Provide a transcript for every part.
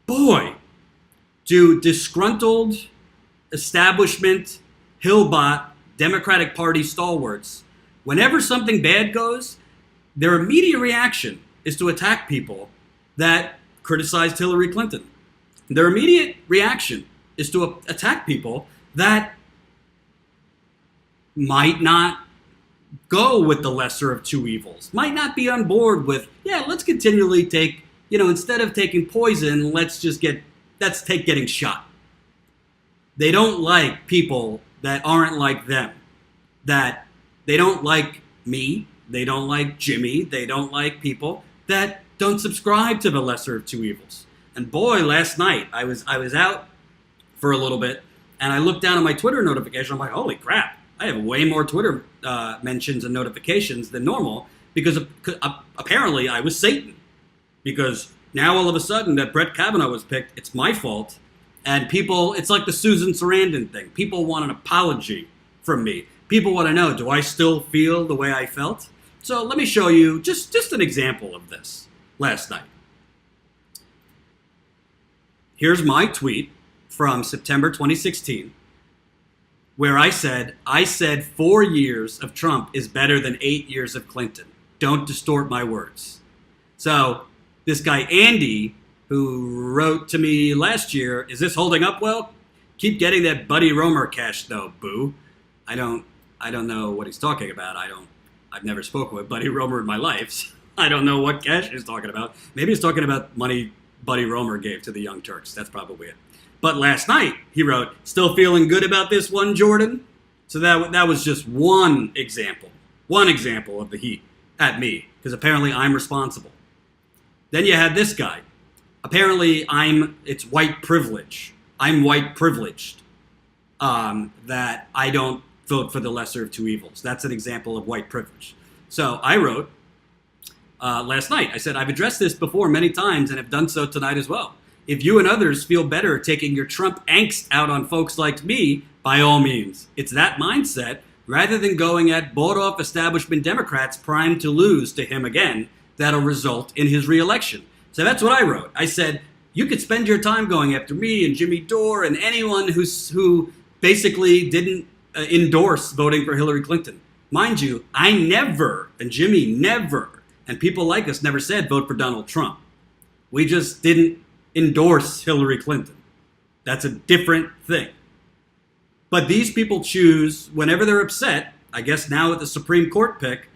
boy, do disgruntled establishment, Hillbot, Democratic Party stalwarts, whenever something bad goes, their immediate reaction is to attack people that criticized Hillary Clinton. Their immediate reaction is to attack people that might not go with the lesser of two evils, might not be on board with, let's continually take, instead of taking poison, let's take getting shot. They don't like people that aren't like them, that they don't like me, they don't like Jimmy, they don't like people that don't subscribe to the lesser of two evils. And boy, last night I was out for a little bit and I looked down at my Twitter notification. I'm like, holy crap, I have way more Twitter mentions and notifications than normal because apparently I was Satan. Because now all of a sudden that Brett Kavanaugh was picked, it's my fault. And people, it's like the Susan Sarandon thing. People want an apology from me. People want to know, do I still feel the way I felt? So let me show you just an example of this last night. Here's my tweet from September 2016, where I said 4 years of Trump is better than 8 years of Clinton. Don't distort my words. So this guy, Andy, who wrote to me last year, is this holding up well? Keep getting that Buddy Romer cash though, boo. I don't know what he's talking about. I've never spoken with Buddy Romer in my life. So I don't know what cash he's talking about. Maybe he's talking about money Buddy Romer gave to the Young Turks. That's probably it. But last night he wrote, still feeling good about this one, Jordan? So that was just one example of the heat at me, because apparently I'm responsible. Then you had this guy. Apparently it's white privilege. I'm white privileged. That I don't vote for the lesser of two evils. That's an example of white privilege. So I wrote last night, I said, I've addressed this before many times and have done so tonight as well. If you and others feel better taking your Trump angst out on folks like me, by all means. It's that mindset, rather than going at bought-off establishment Democrats primed to lose to him again, that'll result in his reelection. So that's what I wrote. I said, you could spend your time going after me and Jimmy Dore and anyone who basically didn't endorse voting for Hillary Clinton. Mind you, I never, and Jimmy never, and people like us never said vote for Donald Trump. We just didn't endorse Hillary Clinton. That's a different thing. But these people choose, whenever they're upset, I guess now with the Supreme Court pick,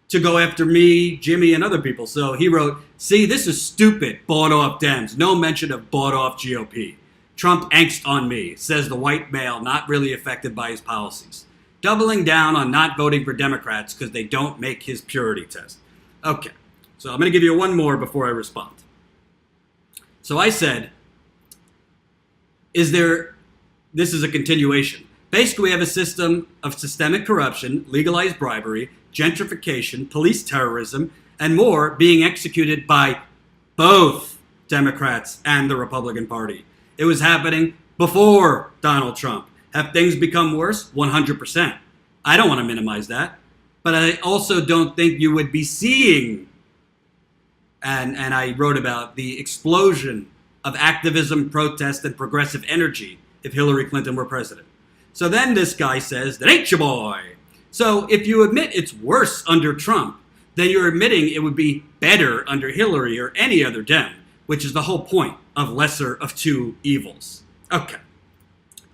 to go after me, Jimmy, and other people. So he wrote, see, this is stupid, bought-off Dems. No mention of bought-off GOP. Trump angst on me, says the white male not really affected by his policies. Doubling down on not voting for Democrats because they don't make his purity test. Okay, so I'm going to give you one more before I respond. So I said, this is a continuation. Basically, we have a system of systemic corruption, legalized bribery, gentrification, police terrorism, and more being executed by both Democrats and the Republican Party. It was happening before Donald Trump. Have things become worse? 100%. I don't want to minimize that. But I also don't think you would be seeing, and I wrote about the explosion of activism, protest, and progressive energy if Hillary Clinton were president. So then this guy says, that ain't your boy. So if you admit it's worse under Trump, then you're admitting it would be better under Hillary or any other Dem, which is the whole point of lesser of two evils. Okay.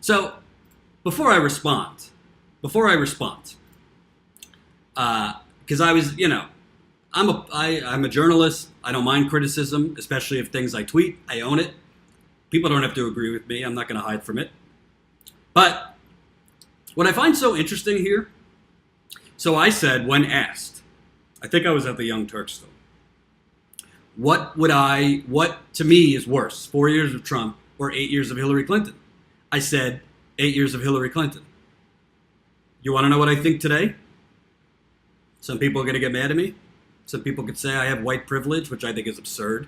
So before I respond, because I was, I'm a journalist. I don't mind criticism, especially of things I tweet. I own it. People don't have to agree with me. I'm not going to hide from it. But what I find so interesting here, so I said when asked, I think I was at the Young Turks though, what to me is worse, 4 years of Trump or 8 years of Hillary Clinton? I said 8 years of Hillary Clinton. You want to know what I think today? Some people are going to get mad at me. Some people could say I have white privilege, which I think is absurd.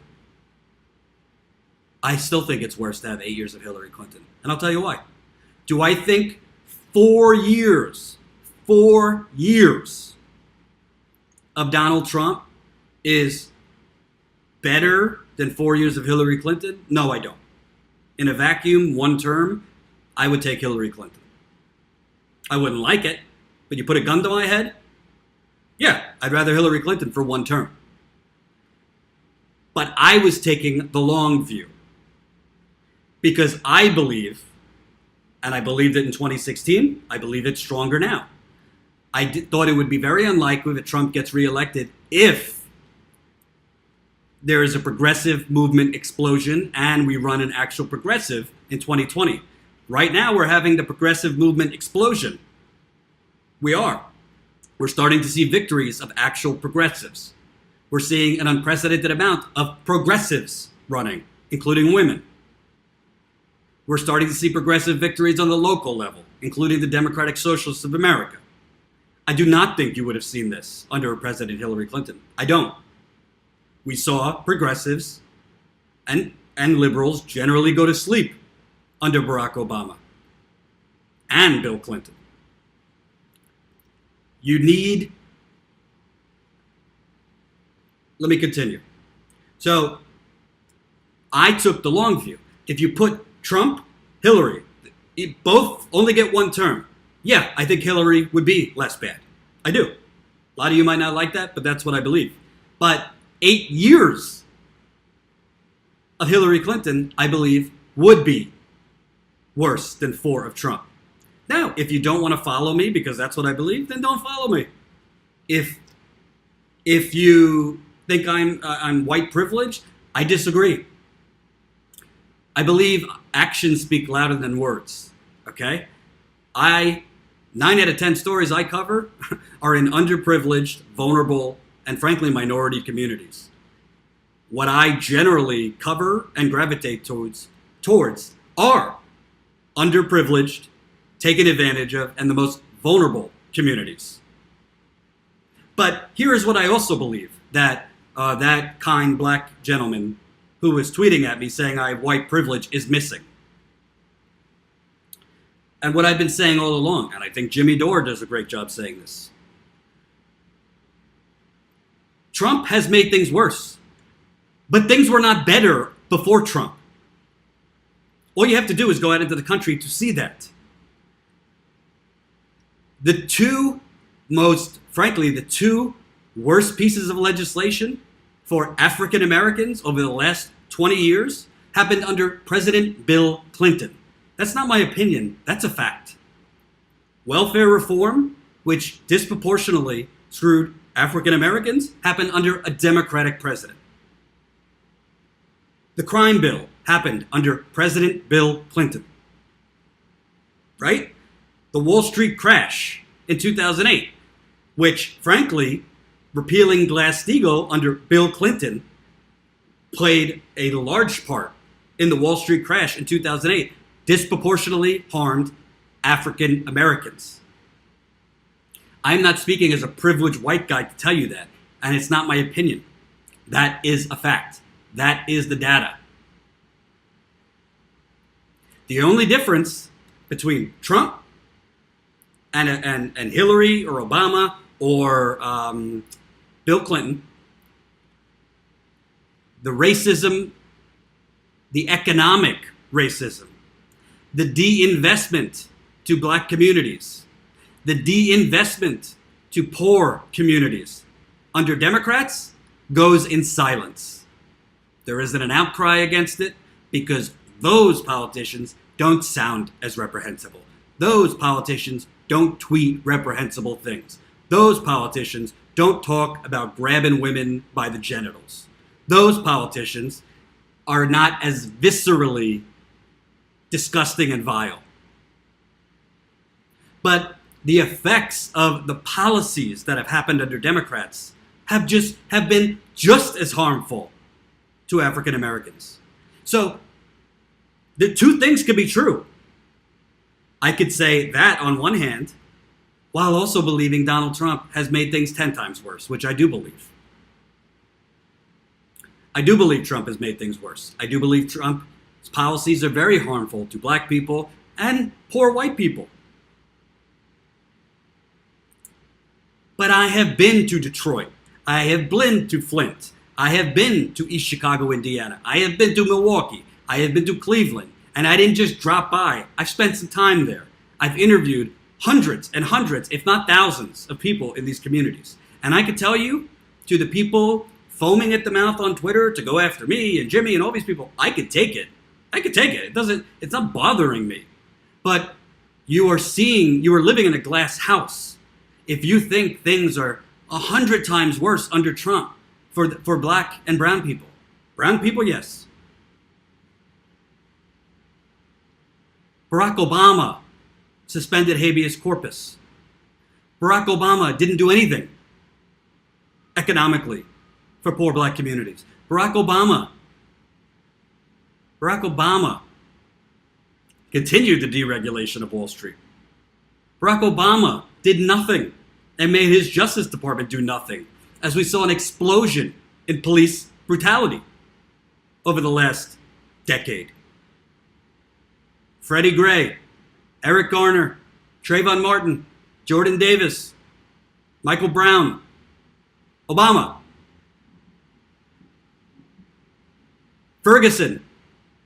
I still think it's worse to have 8 years of Hillary Clinton. And I'll tell you why. Do I think 4 years of Donald Trump is better than 4 years of Hillary Clinton? No, I don't. In a vacuum, one term, I would take Hillary Clinton. I wouldn't like it, but you put a gun to my head? Yeah, I'd rather Hillary Clinton for one term. But I was taking the long view because I believe, and I believed it in 2016, I believe it's stronger now. I thought it would be very unlikely that Trump gets reelected if there is a progressive movement explosion and we run an actual progressive in 2020. Right now, we're having the progressive movement explosion. We are. We're starting to see victories of actual progressives. We're seeing an unprecedented amount of progressives running, including women. We're starting to see progressive victories on the local level, including the Democratic Socialists of America. I do not think you would have seen this under President Hillary Clinton. I don't. We saw progressives and liberals generally go to sleep under Barack Obama and Bill Clinton. Let me continue. So I took the long view. If you put Trump, Hillary, both only get one term. Yeah, I think Hillary would be less bad. I do. A lot of you might not like that, but that's what I believe. But 8 years of Hillary Clinton, I believe, would be worse than 4 of Trump. Now, if you don't want to follow me because that's what I believe, then don't follow me. If you think I'm white privileged, I disagree. I believe actions speak louder than words. Okay? 9 out of 10 stories I cover are in underprivileged, vulnerable, and frankly, minority communities. What I generally cover and gravitate towards are underprivileged, taken advantage of, and the most vulnerable communities. But here is what I also believe, that that kind black gentleman who was tweeting at me saying I have white privilege is missing. And what I've been saying all along, and I think Jimmy Dore does a great job saying this, Trump has made things worse. But things were not better before Trump. All you have to do is go out into the country to see that. The two worst pieces of legislation for African Americans over the last 20 years happened under President Bill Clinton. That's not my opinion. That's a fact. Welfare reform, which disproportionately screwed African Americans, happened under a Democratic president. The crime bill happened under President Bill Clinton. Right? The Wall Street crash in 2008, which, frankly, repealing Glass-Steagall under Bill Clinton played a large part in the Wall Street crash in 2008, disproportionately harmed African Americans. I'm not speaking as a privileged white guy to tell you that, and it's not my opinion. That is a fact. That is the data. The only difference between Trump and Hillary or Obama or Bill Clinton, the racism, the economic racism, the de-investment to black communities, the de-investment to poor communities under Democrats goes in silence. There isn't an outcry against it because those politicians don't sound as reprehensible. Those politicians don't tweet reprehensible things. Those politicians don't talk about grabbing women by the genitals. Those politicians are not as viscerally disgusting and vile. But the effects of the policies that have happened under Democrats have been just as harmful to African Americans. So the two things could be true. I could say that on one hand, while also believing Donald Trump has made things 10 times worse, which I do believe. I do believe Trump has made things worse. I do believe Trump's policies are very harmful to black people and poor white people. But I have been to Detroit. I have been to Flint. I have been to East Chicago, Indiana. I have been to Milwaukee. I have been to Cleveland. And I didn't just drop by. I've spent some time there. I've interviewed hundreds and hundreds, if not thousands, of people in these communities. And I can tell you, to the people foaming at the mouth on Twitter to go after me and Jimmy and all these people, I could take it. I could take it. It's not bothering me. But you are living in a glass house. If you think things are 100 times worse under Trump for black and brown people. Brown people, yes. Barack Obama suspended habeas corpus. Barack Obama didn't do anything economically for poor black communities. Barack Obama continued the deregulation of Wall Street. Barack Obama did nothing and made his Justice Department do nothing, as we saw an explosion in police brutality over the last decade. Freddie Gray, Eric Garner, Trayvon Martin, Jordan Davis, Michael Brown, Obama. Ferguson,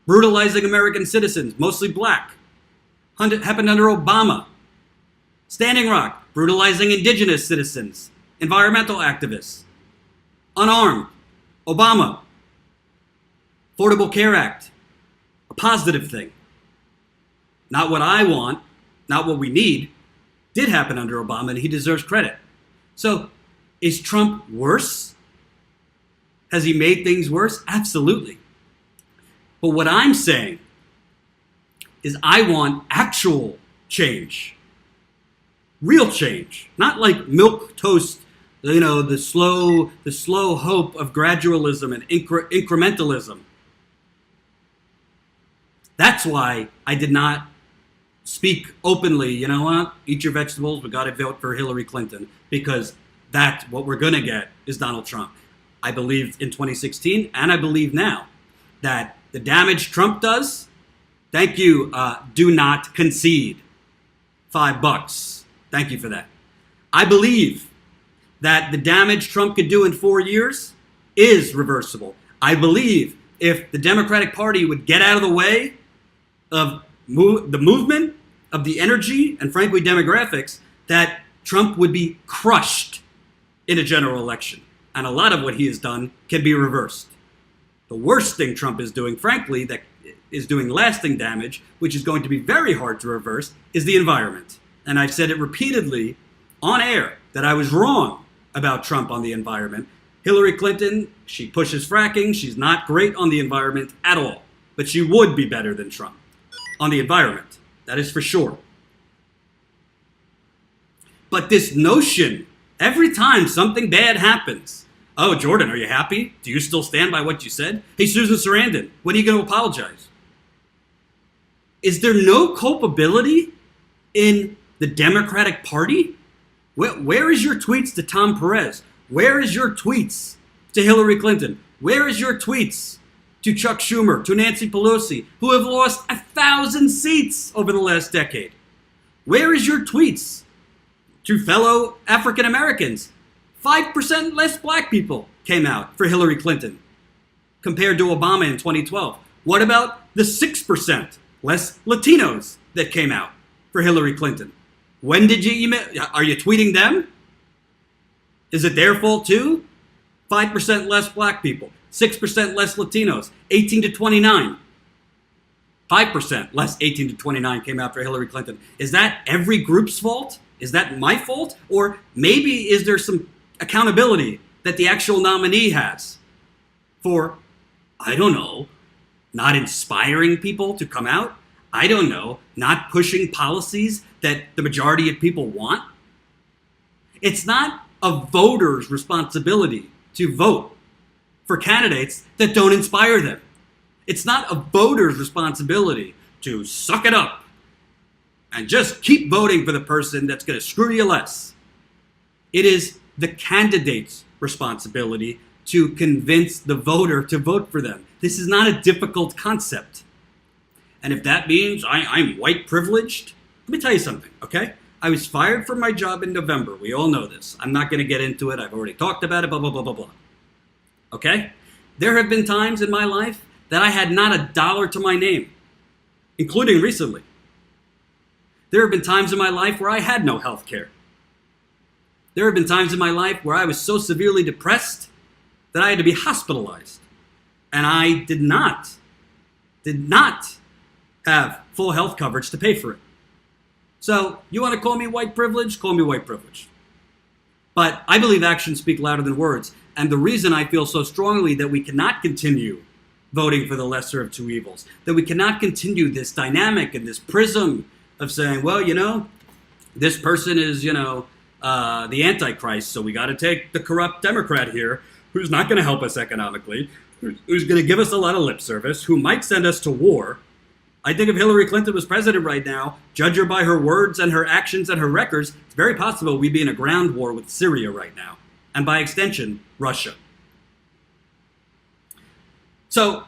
brutalizing American citizens, mostly black, happened under Obama. Standing Rock, brutalizing indigenous citizens, environmental activists. Unarmed, Obama. Affordable Care Act, a positive thing. Not what I want, not what we need, did happen under Obama, and he deserves credit. So, is Trump worse? Has he made things worse? Absolutely. But what I'm saying is I want actual change. Real change. Not like milk toast, the slow hope of gradualism and incrementalism. That's why I did not speak openly, you know what, eat your vegetables, we got to vote for Hillary Clinton, because what we're going to get is Donald Trump. I believed in 2016, and I believe now, that the damage Trump does, thank you, do not concede. $5. Thank you for that. I believe that the damage Trump could do in 4 years is reversible. I believe if the Democratic Party would get out of the way of the movement, of the energy, and frankly demographics, that Trump would be crushed in a general election. And a lot of what he has done can be reversed. The worst thing Trump is doing, frankly, that is doing lasting damage, which is going to be very hard to reverse, is the environment. And I've said it repeatedly on air that I was wrong about Trump on the environment. Hillary Clinton, she pushes fracking. She's not great on the environment at all. But she would be better than Trump on the environment. That is for sure. But this notion, every time something bad happens, oh, Jordan, are you happy? Do you still stand by what you said? Hey, Susan Sarandon, when are you going to apologize? Is there no culpability in the Democratic Party? Where is your tweets to Tom Perez? Where is your tweets to Hillary Clinton? Where is your tweets to Chuck Schumer, to Nancy Pelosi, who have lost 1,000 seats over the last decade? Where is your tweets to fellow African Americans? 5% less black people came out for Hillary Clinton compared to Obama in 2012. What about the 6% less Latinos that came out for Hillary Clinton? When did you email? Are you tweeting them? Is it their fault too? 5% less black people, 6% less Latinos, 18 to 29. 5% less 18 to 29 came out for Hillary Clinton. Is that every group's fault? Is that my fault? Or maybe is there some accountability that the actual nominee has for, I don't know, not inspiring people to come out? I don't know, not pushing policies that the majority of people want? It's not a voter's responsibility to vote for candidates that don't inspire them. It's not a voter's responsibility to suck it up and just keep voting for the person that's going to screw you less. It is the candidate's responsibility to convince the voter to vote for them. This is not a difficult concept. And if that means I'm white privileged, let me tell you something, okay? I was fired from my job in November. We all know this. I'm not going to get into it. I've already talked about it, blah, blah, blah, blah, blah. Okay? There have been times in my life that I had not a dollar to my name, including recently. There have been times in my life where I had no health care. There have been times in my life where I was so severely depressed that I had to be hospitalized. And I did not have full health coverage to pay for it. So, you want to call me white privilege? Call me white privilege. But I believe actions speak louder than words. And the reason I feel so strongly that we cannot continue voting for the lesser of two evils, that we cannot continue this dynamic and this prism of saying, well, this person is, the Antichrist, so we got to take the corrupt Democrat here who's not going to help us economically, who's going to give us a lot of lip service, who might send us to war. I think if Hillary Clinton was president right now, judge her by her words and her actions and her records, it's very possible we'd be in a ground war with Syria right now, and by extension, Russia. So,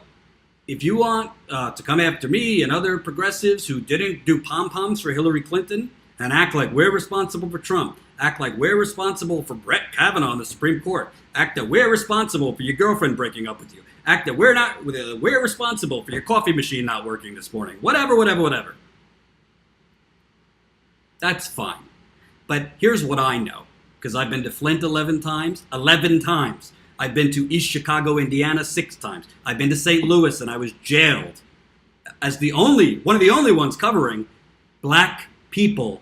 if you want to come after me and other progressives who didn't do pom-poms for Hillary Clinton and act like we're responsible for Trump, act like we're responsible for Brett Kavanaugh in the Supreme Court, act that we're responsible for your girlfriend breaking up with you, act that we're responsible for your coffee machine not working this morning, whatever. That's fine. But here's what I know, because I've been to Flint 11 times. I've been to East Chicago, Indiana 6 times. I've been to St. Louis, and I was jailed as one of the only ones covering black people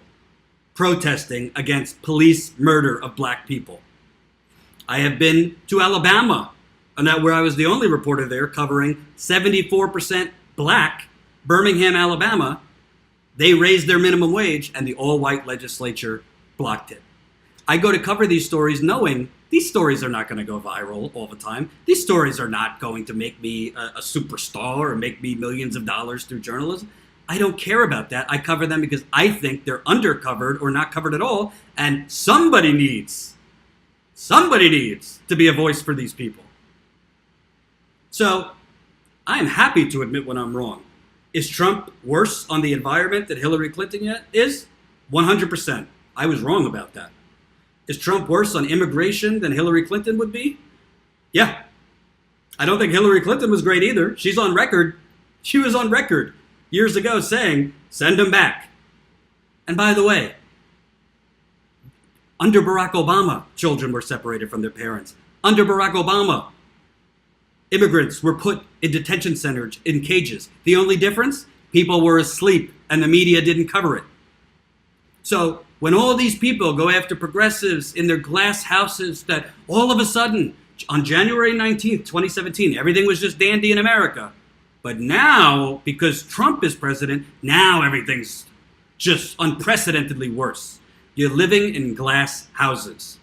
protesting against police murder of black people. I have been to Alabama, and where I was the only reporter there covering 74% black Birmingham, Alabama. They raised their minimum wage, and the all-white legislature blocked it. I go to cover these stories knowing these stories are not going to go viral all the time. These stories are not going to make me a superstar or make me millions of dollars through journalism. I don't care about that. I cover them because I think they're undercovered or not covered at all, and somebody needs to be a voice for these people. So, I am happy to admit when I'm wrong. Is Trump worse on the environment than Hillary Clinton yet is? 100%. I was wrong about that. Is Trump worse on immigration than Hillary Clinton would be? Yeah. I don't think Hillary Clinton was great either. She was on record years ago saying, send them back. And by the way, under Barack Obama, children were separated from their parents. Under Barack Obama, immigrants were put in detention centers in cages. The only difference? People were asleep and the media didn't cover it. So when all these people go after progressives in their glass houses that all of a sudden, on January 19th, 2017, everything was just dandy in America. But now, because Trump is president, now everything's just unprecedentedly worse. You're living in glass houses.